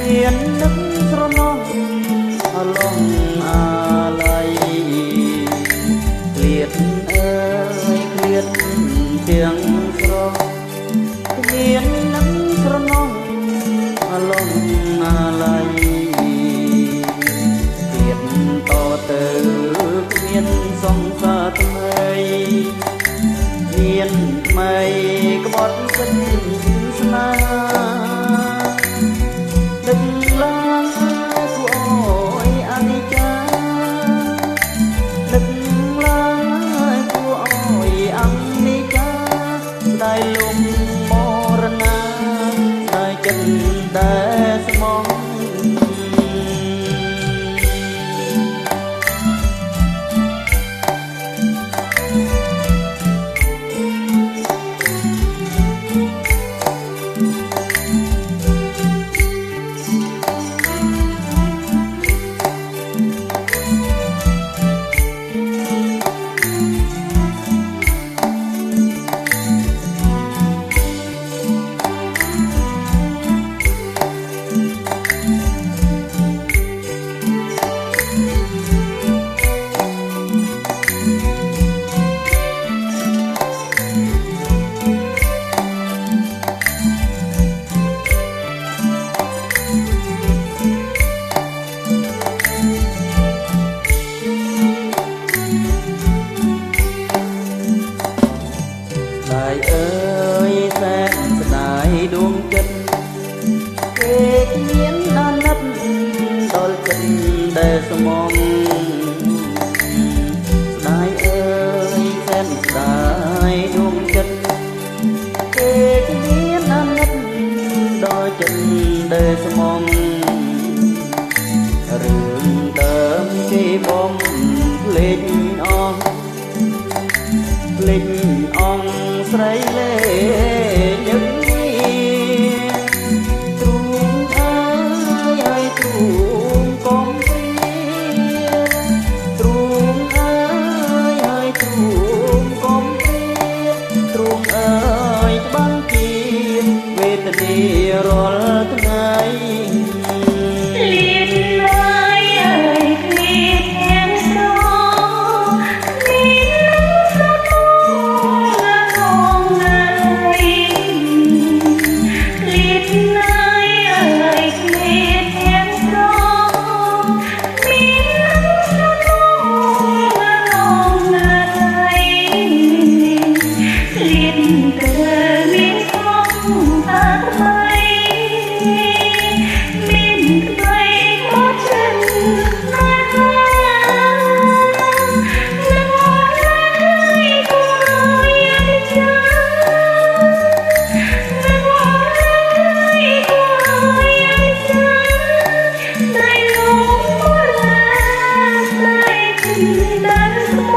មាននឹកស្រណោះឡងអាឡ័យឃ្លាតអើយឃ្លាតទាំងស្រស់គ្មាននឹកស្រណោះឡងអាឡ័យឃ្លាតតទៅគ្មានសង្សារថ្មីមានថ្មីក្បត់សិនស្នេហ៍ដឹកឡើងគួរអើយអនិច្ចាដឹកឡើងគួរអើយអនិច្ចាស្ដាយលំមរណាស្ដាយចិត្តតែស្មងស្ដាយអើយសែនស្ដាយដួងចិត្តគេមានអាណិតដល់ចិត្តដែលស្មងស្ដាយអើយសែនស្ដាយដួងចិត្តគេមានអាណិតដល់ចិត្តដែលស្មងរឿងដើមគេបំភ្លេចអស់ភ្លេចអង្គស្រីលេញឹកទ្រូងអើយឲ្យទ្រូងកុំព្រាទ្រូងអើយឲ្យទ្រូងកុំព្រាទ្រូងអើយច្បាំងជាវេទនារាល់ថ្ងៃThat's